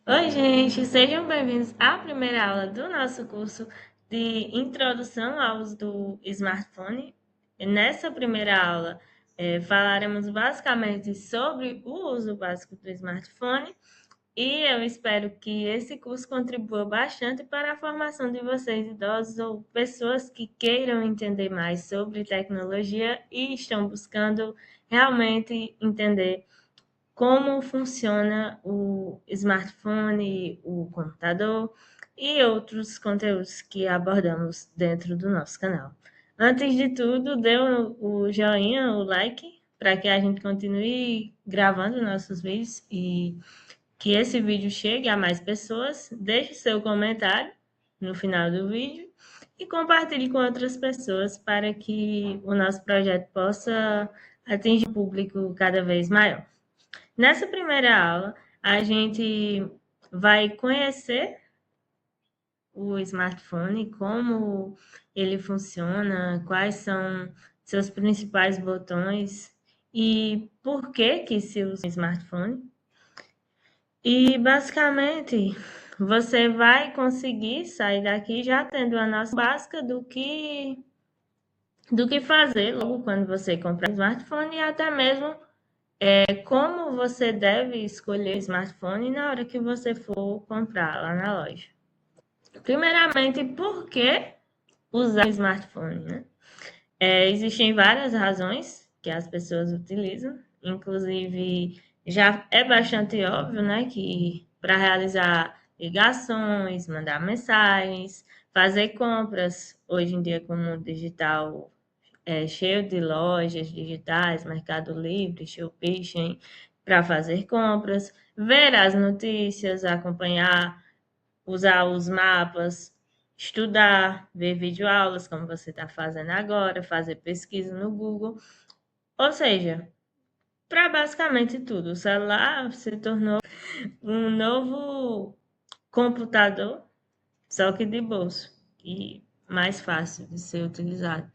Oi, gente, sejam bem-vindos à primeira aula do nosso curso de Introdução ao uso do smartphone. Nessa primeira aula, falaremos basicamente sobre o uso básico do smartphone e eu espero que esse curso contribua bastante para a formação de vocês, idosos ou pessoas que queiram entender mais sobre tecnologia e estão buscando realmente entender como funciona o smartphone, o computador e outros conteúdos que abordamos dentro do nosso canal. Antes de tudo, dê o joinha, o like, para que a gente continue gravando nossos vídeos e que esse vídeo chegue a mais pessoas. Deixe seu comentário no final do vídeo e compartilhe com outras pessoas para que o nosso projeto possa atingir um público cada vez maior. Nessa primeira aula, a gente vai conhecer o smartphone, como ele funciona, quais são seus principais botões e por que se usa o smartphone. E basicamente, você vai conseguir sair daqui já tendo a noção básica do que fazer logo quando você comprar um smartphone e até mesmo como você deve escolher o smartphone na hora que você for comprar lá na loja. Primeiramente, por que usar o smartphone, né? Existem várias razões que as pessoas utilizam, inclusive já é bastante óbvio, né, que para realizar ligações, mandar mensagens, fazer compras, hoje em dia com o mundo digital cheio de lojas digitais, Mercado Livre, Shopee, para fazer compras, ver as notícias, acompanhar, usar os mapas, estudar, ver videoaulas, como você está fazendo agora, fazer pesquisa no Google. Ou seja, para basicamente tudo. O celular se tornou um novo computador, só que de bolso e mais fácil de ser utilizado.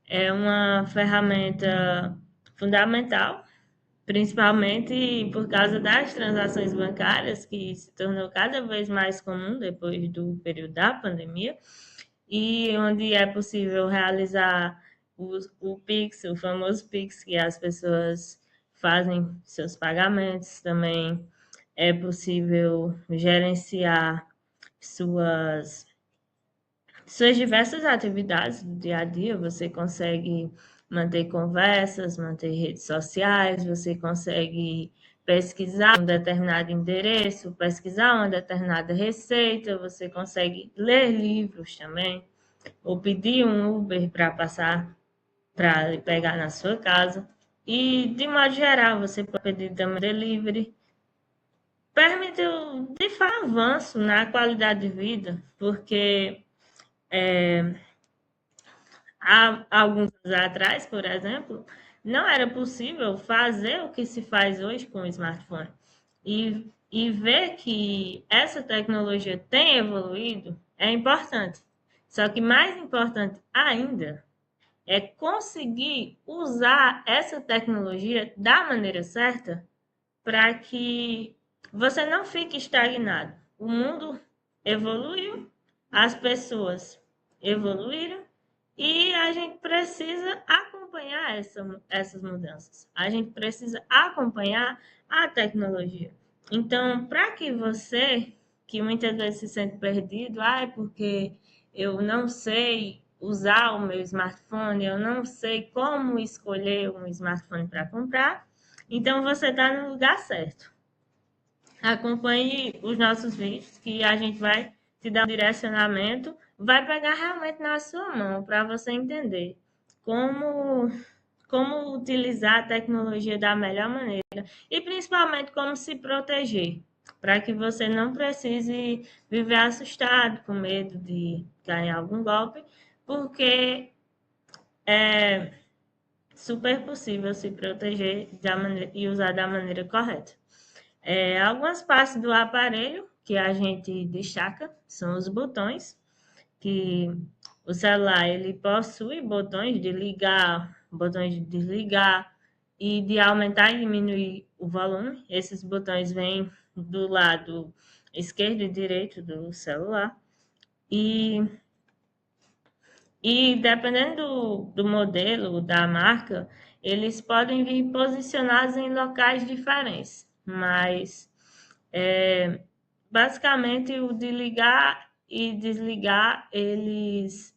É uma ferramenta fundamental, principalmente por causa das transações bancárias, que se tornou cada vez mais comum depois do período da pandemia, e onde é possível realizar o Pix, o famoso Pix, que as pessoas fazem seus pagamentos, também é possível gerenciar suas suas diversas atividades do dia a dia, você consegue manter conversas, manter redes sociais, você consegue pesquisar um determinado endereço, pesquisar uma determinada receita, você consegue ler livros também, ou pedir um Uber para passar, para pegar na sua casa. E, de modo geral, você pode pedir também delivery. Permitiu, de fato, avanço na qualidade de vida, porque há alguns anos atrás, por exemplo, não era possível fazer o que se faz hoje com o smartphone. E ver que essa tecnologia tem evoluído é importante. Só que mais importante ainda é conseguir usar essa tecnologia da maneira certa para que você não fique estagnado. O mundo evoluiu, as pessoas evoluíram e a gente precisa acompanhar essas mudanças. A gente precisa acompanhar a tecnologia. Então, para que você, que muitas vezes se sente perdido, porque eu não sei usar o meu smartphone, eu não sei como escolher um smartphone para comprar, então você está no lugar certo. Acompanhe os nossos vídeos, que a gente vai te dar um direcionamento, vai pegar realmente na sua mão para você entender como, como utilizar a tecnologia da melhor maneira e principalmente como se proteger, para que você não precise viver assustado, com medo de cair em algum golpe, porque é super possível se proteger e usar da maneira correta. Algumas partes do aparelho que a gente destaca são os botões, que o celular ele possui botões de ligar, botões de desligar e de aumentar e diminuir o volume. Esses botões vêm do lado esquerdo e direito do celular. E dependendo do modelo, da marca, eles podem vir posicionados em locais diferentes, mas basicamente o de ligar e desligar, eles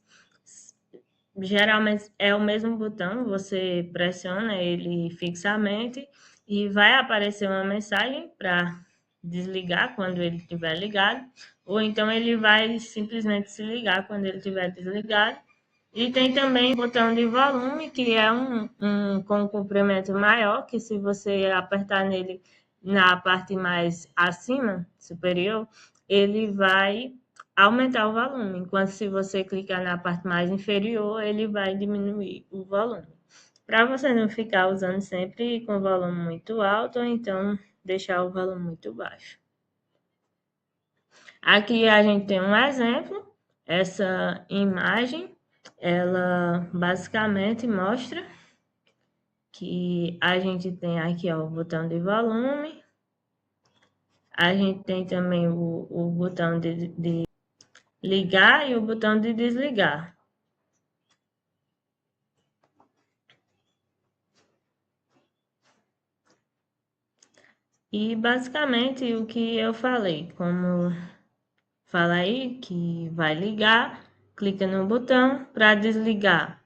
geralmente é o mesmo botão, você pressiona ele fixamente e vai aparecer uma mensagem para desligar quando ele estiver ligado, ou então ele vai simplesmente se ligar quando ele estiver desligado. E tem também o botão de volume, que é com um comprimento maior, que se você apertar nele na parte mais acima, superior, ele vai aumentar o volume, enquanto se você clicar na parte mais inferior, ele vai diminuir o volume. Para você não ficar usando sempre com volume muito alto, ou então deixar o volume muito baixo. Aqui a gente tem um exemplo, essa imagem, ela basicamente mostra que a gente tem aqui ó, o botão de volume, a gente tem também o botão de ligar e o botão de desligar. E basicamente o que eu falei, como fala aí que vai ligar, clica no botão para desligar.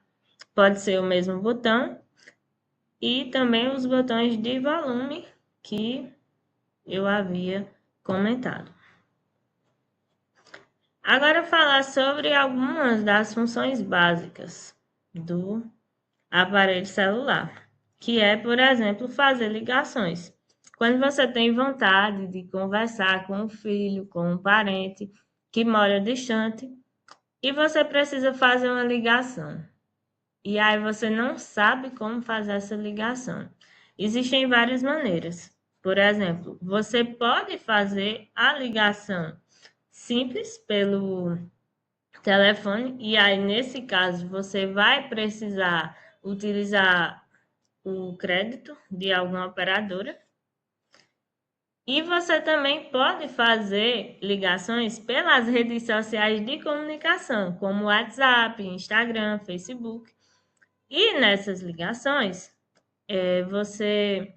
Pode ser o mesmo botão e também os botões de volume que eu havia comentado. Agora falar sobre algumas das funções básicas do aparelho celular, que é, por exemplo, fazer ligações. Quando você tem vontade de conversar com um filho, com um parente que mora distante, e você precisa fazer uma ligação. E aí você não sabe como fazer essa ligação. Existem várias maneiras. Por exemplo, você pode fazer a ligação simples pelo telefone, e aí nesse caso você vai precisar utilizar o crédito de alguma operadora. E você também pode fazer ligações pelas redes sociais de comunicação, como WhatsApp, Instagram, Facebook. E nessas ligações, você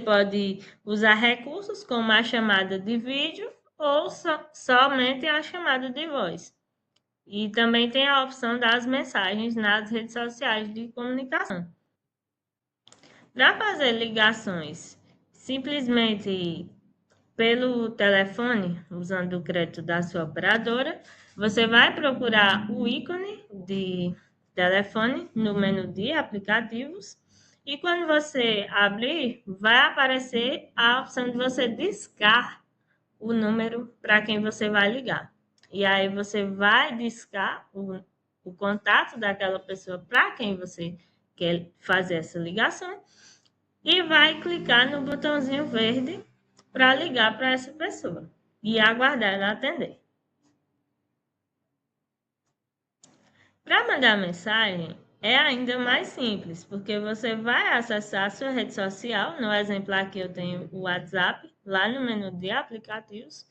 pode usar recursos como a chamada de vídeo ou somente a chamada de voz. E também tem a opção das mensagens nas redes sociais de comunicação. Para fazer ligações simplesmente pelo telefone, usando o crédito da sua operadora, você vai procurar o ícone de telefone no menu de aplicativos e quando você abrir, vai aparecer a opção de você discar o número para quem você vai ligar. E aí você vai discar o contato daquela pessoa para quem você quer fazer essa ligação e vai clicar no botãozinho verde para ligar para essa pessoa e aguardar ela atender. Para mandar mensagem é ainda mais simples, porque você vai acessar a sua rede social, no exemplo aqui eu tenho o WhatsApp, lá no menu de aplicativos,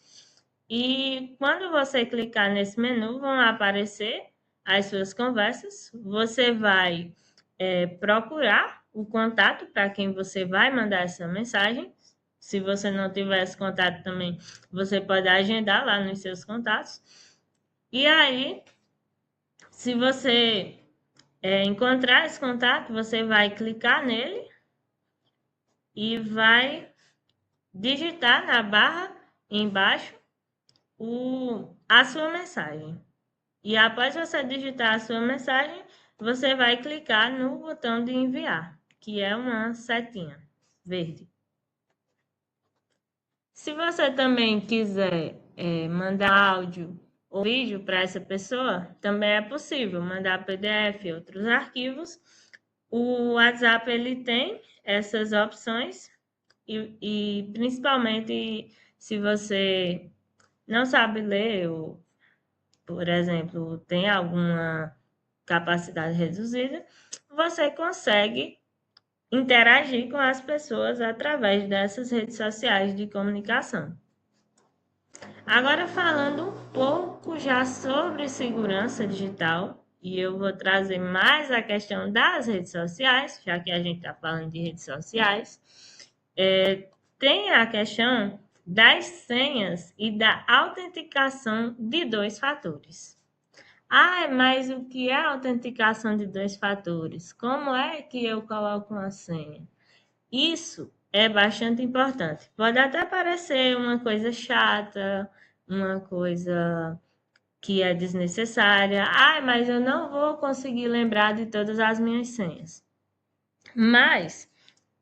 e quando você clicar nesse menu vão aparecer as suas conversas, você vai procurar o contato para quem você vai mandar essa mensagem. Se você não tiver esse contato também, você pode agendar lá nos seus contatos. E aí, se você encontrar esse contato, você vai clicar nele e vai digitar na barra embaixo a sua mensagem. E após você digitar a sua mensagem, você vai clicar no botão de enviar, que é uma setinha verde. Se você também quiser mandar áudio ou vídeo para essa pessoa, também é possível mandar PDF e outros arquivos. O WhatsApp ele tem essas opções e principalmente se você não sabe ler ou, por exemplo, tem alguma capacidade reduzida, você consegue interagir com as pessoas através dessas redes sociais de comunicação. Agora falando um pouco já sobre segurança digital, e eu vou trazer mais a questão das redes sociais, já que a gente está falando de redes sociais, tem a questão das senhas e da autenticação de dois fatores. Ah, mas o que é autenticação de dois fatores? Como é que eu coloco uma senha? Isso é bastante importante. Pode até parecer uma coisa chata, uma coisa que é desnecessária. Ah, mas eu não vou conseguir lembrar de todas as minhas senhas. Mas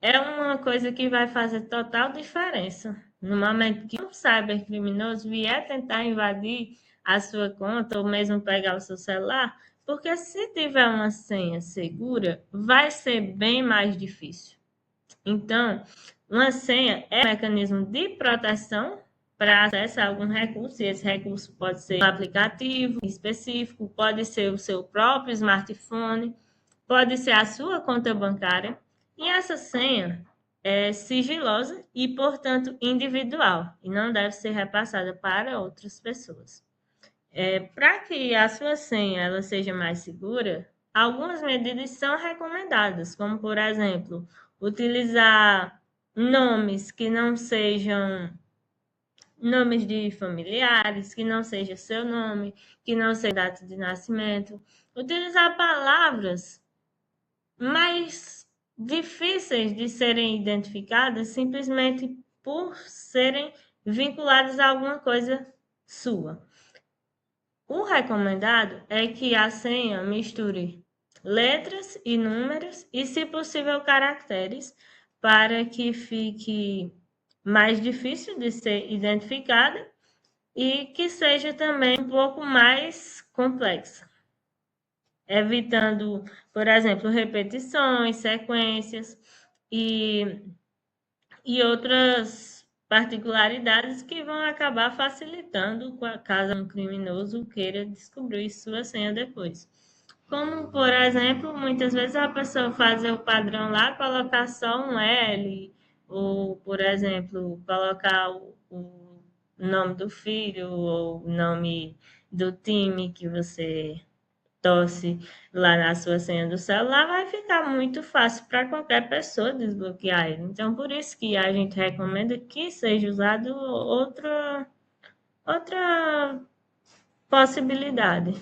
é uma coisa que vai fazer total diferença. No momento que um cybercriminoso vier tentar invadir a sua conta ou mesmo pegar o seu celular, porque se tiver uma senha segura, vai ser bem mais difícil. Então, uma senha é um mecanismo de proteção para acesso a algum recurso, e esse recurso pode ser um aplicativo específico, pode ser o seu próprio smartphone, pode ser a sua conta bancária, e essa senha é sigilosa e, portanto, individual, e não deve ser repassada para outras pessoas. Para que a sua senha ela seja mais segura, algumas medidas são recomendadas, como, por exemplo, utilizar nomes que não sejam nomes de familiares, que não seja seu nome, que não seja data de nascimento, utilizar palavras mais difíceis de serem identificadas simplesmente por serem vinculadas a alguma coisa sua. O recomendado é que a senha misture letras e números e, se possível, caracteres, para que fique mais difícil de ser identificada e que seja também um pouco mais complexa, evitando, por exemplo, repetições, sequências e outras particularidades que vão acabar facilitando caso um criminoso queira descobrir sua senha depois. Como, por exemplo, muitas vezes a pessoa fazer o padrão lá, colocar só um L, ou, por exemplo, colocar o nome do filho, ou o nome do time que você torce lá na sua senha do celular, vai ficar muito fácil para qualquer pessoa desbloquear ele. Então, por isso que a gente recomenda que seja usado outra possibilidade.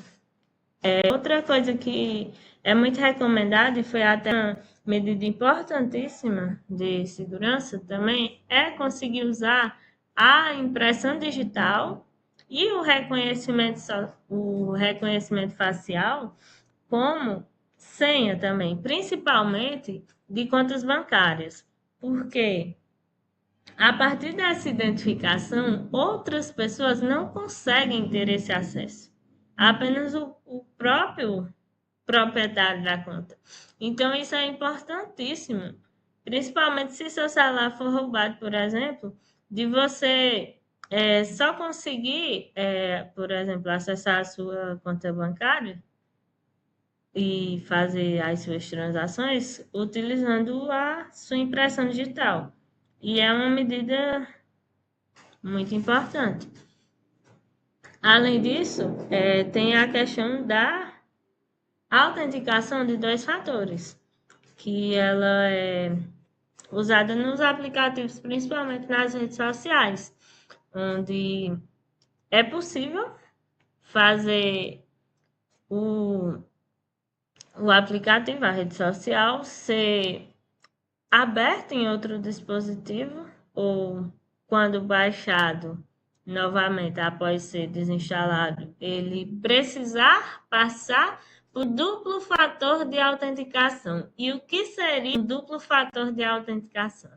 Outra coisa que é muito recomendada e foi até uma medida importantíssima de segurança também é conseguir usar a impressão digital e o reconhecimento facial como senha também, principalmente de contas bancárias, porque a partir dessa identificação, outras pessoas não conseguem ter esse acesso, apenas o próprio proprietário da conta. Então, isso é importantíssimo, principalmente se seu celular for roubado, por exemplo, de você só conseguir, por exemplo, acessar a sua conta bancária e fazer as suas transações utilizando a sua impressão digital. E é uma medida muito importante. Além disso, tem a questão da autenticação de dois fatores, que ela é usada nos aplicativos, principalmente nas redes sociais, onde é possível fazer o aplicativo, a rede social, ser aberto em outro dispositivo ou, quando baixado novamente após ser desinstalado, ele precisar passar por duplo fator de autenticação. E o que seria um duplo fator de autenticação?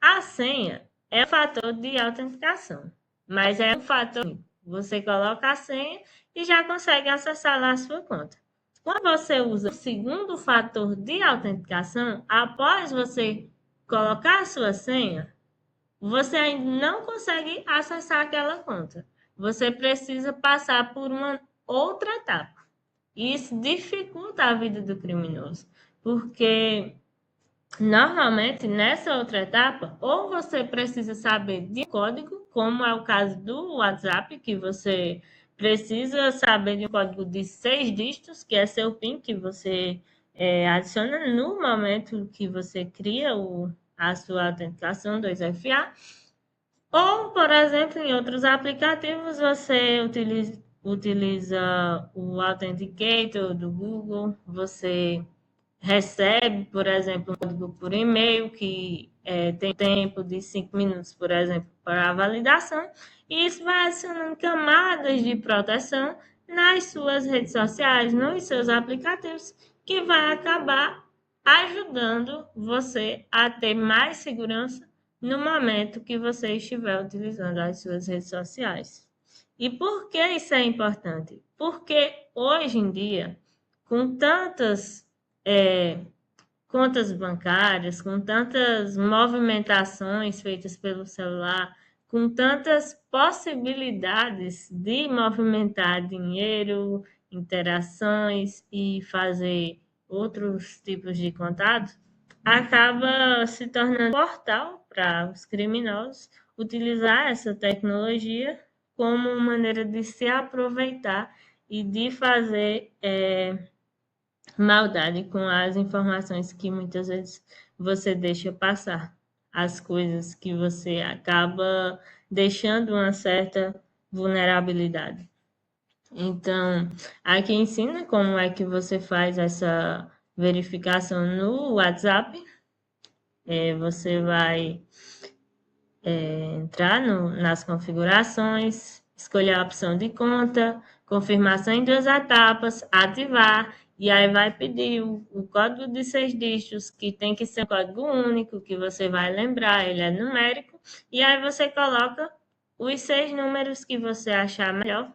A senha é um fator de autenticação, mas é um fator. Você coloca a senha e já consegue acessar lá a sua conta. Quando você usa o segundo fator de autenticação, após você colocar a sua senha, você ainda não consegue acessar aquela conta. Você precisa passar por uma outra etapa. Isso dificulta a vida do criminoso, porque normalmente nessa outra etapa, ou você precisa saber de código, como é o caso do WhatsApp, que você precisa saber de um código de 6 dígitos, que é seu PIN, que você adiciona no momento que você cria a sua autenticação 2FA. Ou, por exemplo, em outros aplicativos, você utiliza o Authenticator do Google, você recebe, por exemplo, um código por e-mail que tem tempo de 5 minutos, por exemplo, para a validação, e isso vai adicionando camadas de proteção nas suas redes sociais, nos seus aplicativos, que vai acabar ajudando você a ter mais segurança no momento que você estiver utilizando as suas redes sociais. E por que isso é importante? Porque hoje em dia, com tantas contas bancárias, com tantas movimentações feitas pelo celular, com tantas possibilidades de movimentar dinheiro, interações e fazer outros tipos de contatos, acaba se tornando um portal para os criminosos utilizar essa tecnologia como maneira de se aproveitar e de fazer maldade com as informações que muitas vezes você deixa passar, as coisas que você acaba deixando uma certa vulnerabilidade. Então, aqui ensina como é que você faz essa verificação no WhatsApp. Você vai entrar nas configurações, escolher a opção de conta, confirmação em 2 etapas, ativar, e aí vai pedir o código de 6 dígitos, que tem que ser um código único, que você vai lembrar, ele é numérico, e aí você coloca os 6 números que você achar melhor,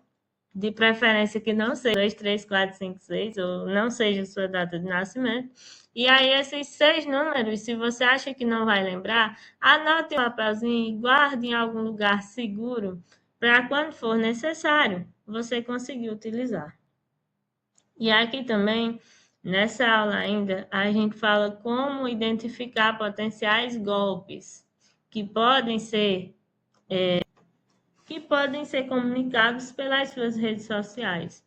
de preferência que não seja 2, 3, 4, 5, 6, ou não seja sua data de nascimento. E aí, esses 6 números, se você acha que não vai lembrar, anote um papelzinho e guarde em algum lugar seguro, para quando for necessário, você conseguir utilizar. E aqui também, nessa aula ainda, a gente fala como identificar potenciais golpes que podem ser comunicados pelas suas redes sociais.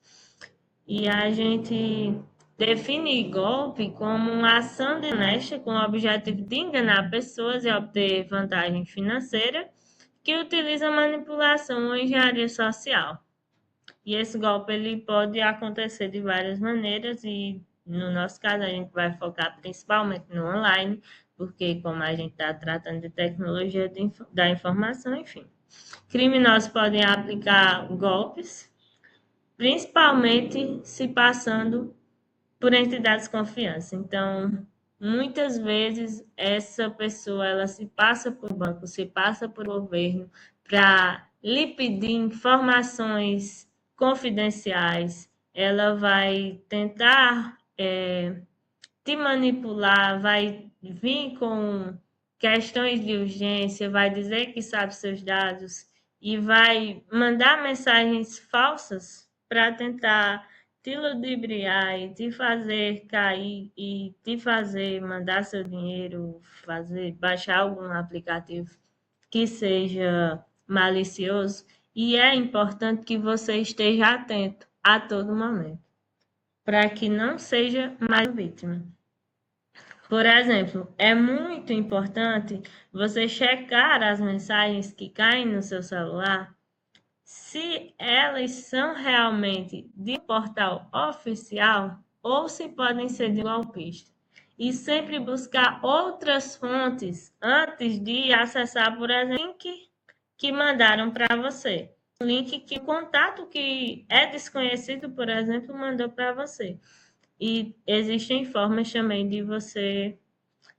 E a gente define golpe como uma ação desonesta com o objetivo de enganar pessoas e obter vantagem financeira que utiliza manipulação ou engenharia social. E esse golpe ele pode acontecer de várias maneiras e no nosso caso a gente vai focar principalmente no online, porque como a gente está tratando de tecnologia da informação, enfim. Criminosos podem aplicar golpes, principalmente se passando por entidades de confiança. Então, muitas vezes essa pessoa ela se passa por banco, se passa por governo para lhe pedir informações confidenciais. Ela vai tentar te manipular, vai vir com questões de urgência, vai dizer que sabe seus dados e vai mandar mensagens falsas para tentar te ludibriar e te fazer cair e te fazer mandar seu dinheiro, baixar algum aplicativo que seja malicioso. E é importante que você esteja atento a todo momento, para que não seja mais vítima. Por exemplo, é muito importante você checar as mensagens que caem no seu celular, se elas são realmente de um portal oficial ou se podem ser de golpista. E sempre buscar outras fontes antes de acessar, por exemplo, o link que mandaram para você. Um link que o contato que é desconhecido, por exemplo, mandou para você. E existem formas também de você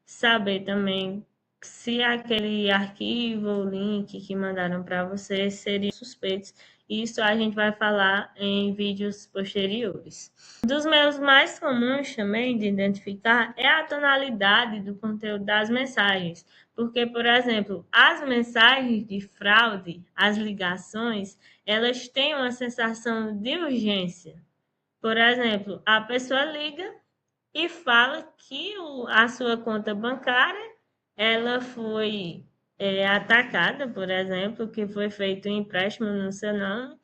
saber também se aquele arquivo ou link que mandaram para você seriam suspeitos. Isso a gente vai falar em vídeos posteriores. Um dos meios mais comuns também de identificar é a tonalidade do conteúdo das mensagens. Porque, por exemplo, as mensagens de fraude, as ligações, elas têm uma sensação de urgência. Por exemplo, a pessoa liga e fala que a sua conta bancária ela foi atacada, por exemplo, que foi feito um empréstimo no seu nome,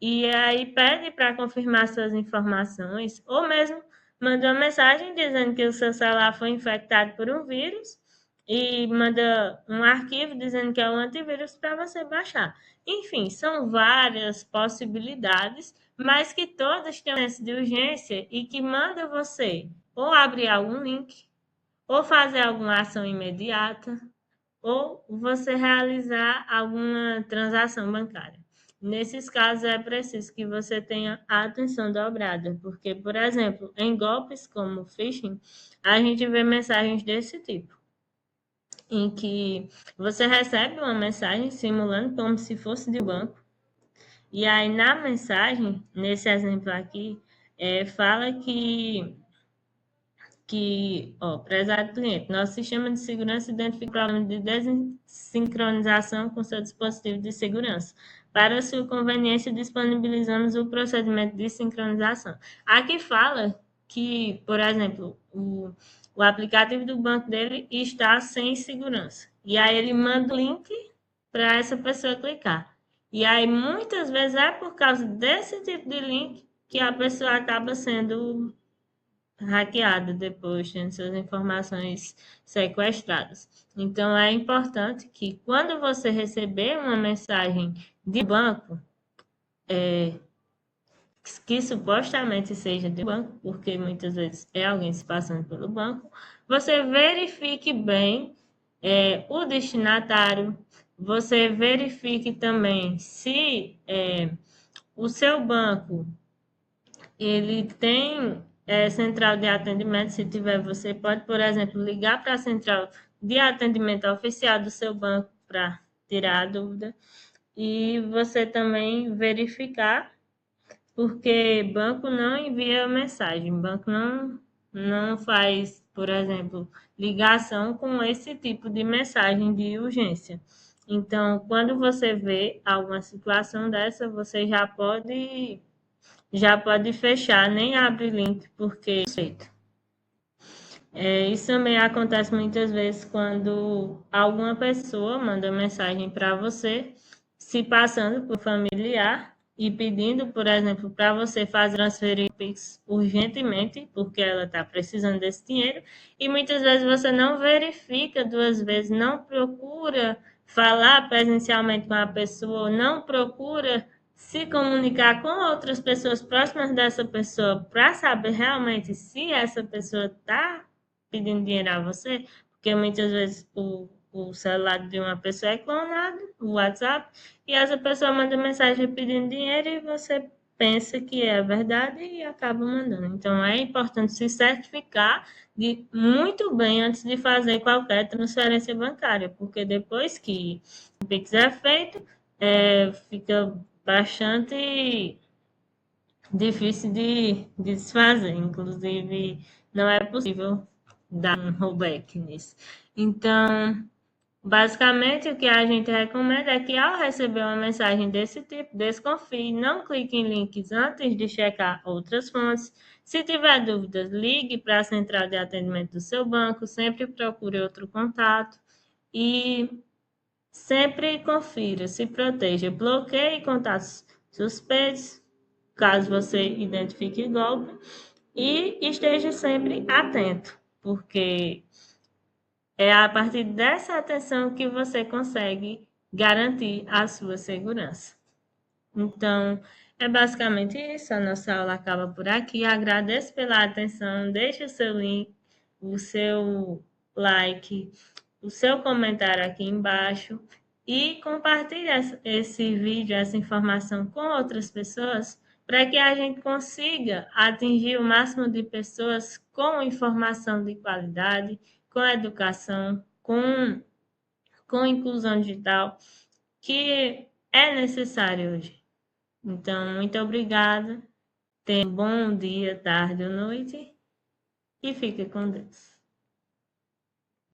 e aí pede para confirmar suas informações, ou mesmo manda uma mensagem dizendo que o seu celular foi infectado por um vírus e manda um arquivo dizendo que é um antivírus para você baixar. Enfim, são várias possibilidades, mas que todas têm um senso de urgência e que manda você ou abrir algum link, ou fazer alguma ação imediata, ou você realizar alguma transação bancária. Nesses casos, é preciso que você tenha a atenção dobrada, porque, por exemplo, em golpes como phishing, a gente vê mensagens desse tipo, em que você recebe uma mensagem simulando como se fosse de banco, e aí na mensagem, nesse exemplo aqui, fala prezado cliente, nosso sistema de segurança identifica problemas de desincronização com seu dispositivo de segurança. Para sua conveniência, disponibilizamos o procedimento de sincronização. Aqui fala que, por exemplo, o aplicativo do banco dele está sem segurança. E aí ele manda o link para essa pessoa clicar. E aí, muitas vezes, é por causa desse tipo de link que a pessoa acaba sendo hackeada depois, tendo suas informações sequestradas. Então, é importante que quando você receber uma mensagem de banco, que supostamente seja de banco, porque muitas vezes é alguém se passando pelo banco, você verifique bem o destinatário, você verifique também se o seu banco ele tem central de atendimento. Se tiver, você pode, por exemplo, ligar para a central de atendimento oficial do seu banco para tirar a dúvida. E você também verificar, porque banco não envia mensagem, banco não faz, por exemplo, ligação com esse tipo de mensagem de urgência. Então, quando você vê alguma situação dessa, você já pode fechar, nem abre link, porque isso também acontece muitas vezes quando alguma pessoa manda mensagem para você, se passando por familiar e pedindo, por exemplo, para você fazer transferir Pix urgentemente, porque ela está precisando desse dinheiro, e muitas vezes você não verifica duas vezes, não procura falar presencialmente com a pessoa, não procura se comunicar com outras pessoas próximas dessa pessoa para saber realmente se essa pessoa está pedindo dinheiro a você, porque muitas vezes o celular de uma pessoa é clonado, o WhatsApp, e essa pessoa manda mensagem pedindo dinheiro e você pensa que é verdade e acaba mandando. Então, é importante se certificar de muito bem antes de fazer qualquer transferência bancária, porque depois que o Pix é feito, fica bastante difícil de desfazer. Inclusive, não é possível dar um rollback nisso. Então, basicamente, o que a gente recomenda é que, ao receber uma mensagem desse tipo, desconfie, não clique em links antes de checar outras fontes. Se tiver dúvidas, ligue para a central de atendimento do seu banco, sempre procure outro contato e sempre confira, se proteja, bloqueie contatos suspeitos, caso você identifique golpe, e esteja sempre atento, porque é a partir dessa atenção que você consegue garantir a sua segurança. Então, é basicamente isso. A nossa aula acaba por aqui. Agradeço pela atenção. Deixe o seu link, o seu like, o seu comentário aqui embaixo e compartilhe esse vídeo, essa informação com outras pessoas para que a gente consiga atingir o máximo de pessoas com informação de qualidade, com educação, com inclusão digital, que é necessário hoje. Então, muito obrigada. Tenha um bom dia, tarde ou noite e fique com Deus.